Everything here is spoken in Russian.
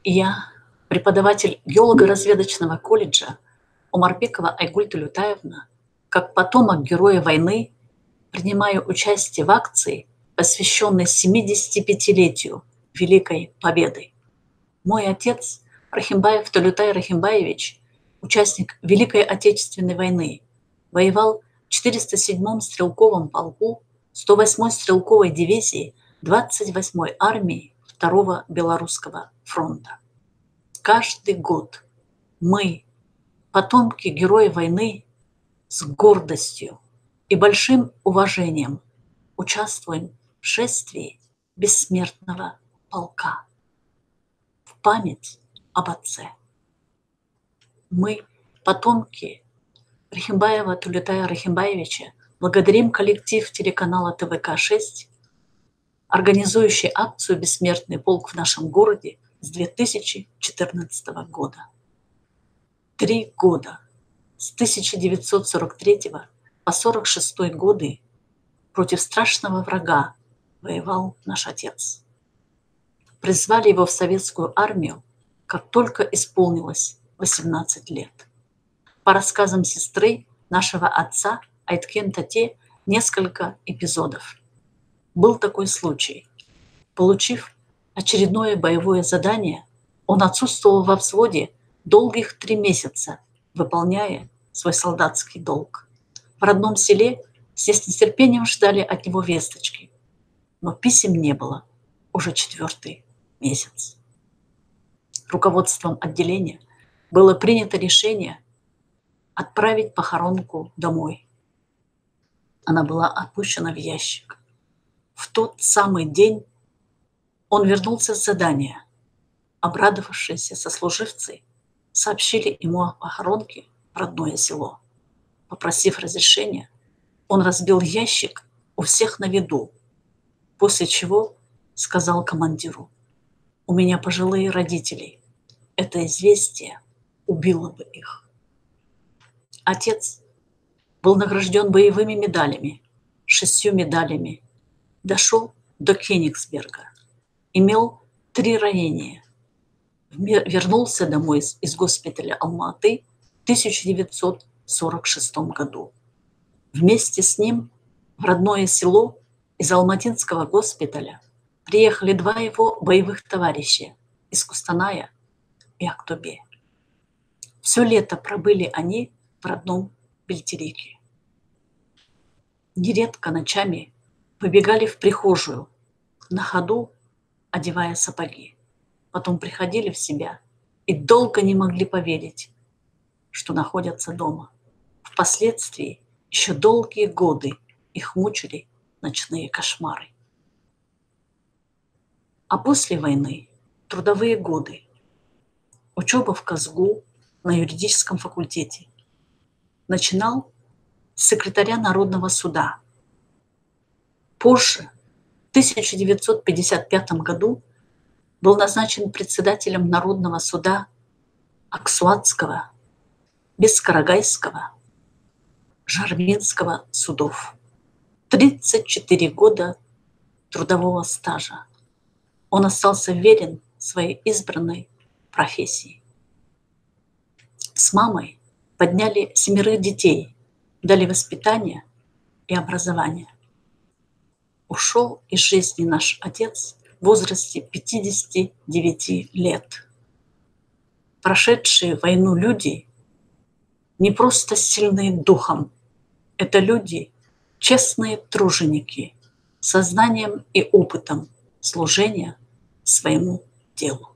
Я, преподаватель геолого-разведочного колледжа Омарбекова Айгуль Толютаевна, как потомок героя войны, принимаю участие в акции, посвященной 75-летию Великой Победы. Мой отец Рахимбаев Толютай Рахимбаевич, участник Великой Отечественной войны, воевал в 407-м стрелковом полку 108-й стрелковой дивизии 28-й армии 2-го Белорусского фронта. Каждый год мы, потомки героев войны, с гордостью и большим уважением участвуем в шествии бессмертного полка в память об отце. Мы, потомки Рахимбаева Толютая Рахимбаевича, благодарим коллектив телеканала ТВК-6, организующий акцию «Бессмертный полк» в нашем городе с 2014 года. 3 года, с 1943 по 1946 годы, против страшного врага воевал наш отец. Призвали его в советскую армию, как только исполнилось 18 лет. По рассказам сестры нашего отца Айткен Тате несколько эпизодов. Был такой случай. Получив очередное боевое задание, он отсутствовал во взводе долгих 3 месяца, выполняя свой солдатский долг. В родном селе все с нетерпением ждали от него весточки, но писем не было уже 4-й месяц. Руководством отделения было принято решение отправить похоронку домой. Она была опущена в ящик. В тот самый день он вернулся с задания. Обрадовавшиеся сослуживцы сообщили ему о похоронке в родное село. Попросив разрешения, он разбил ящик у всех на виду, после чего сказал командиру: «У меня пожилые родители. Это известие убило бы их». Отец был награжден боевыми медалями, 6 медалями, дошел до Кенигсберга, имел 3 ранения, вернулся домой из госпиталя Алма-Аты в 1946 году. Вместе с ним в родное село из Алматинского госпиталя приехали 2 его боевых товарища из Кустаная и Актобе. Все лето пробыли они в родном Бельтерике. Нередко ночами выбегали в прихожую, на ходу одевая сапоги. Потом приходили в себя и долго не могли поверить, что находятся дома. Впоследствии еще долгие годы их мучили ночные кошмары. А после войны трудовые годы, учеба в Казгу на юридическом факультете. Начинал с секретаря Народного суда. Позже, в 1955 году, был назначен председателем Народного суда Аксуатского, Бескарагайского, Жарминского судов. 34 года трудового стажа. Он остался верен своей избранной профессии. С мамой подняли 7 детей, дали воспитание и образование. Ушел из жизни наш отец в возрасте 59 лет. Прошедшие войну люди не просто сильные духом, это люди, честные труженики, со знанием и опытом служения своему делу.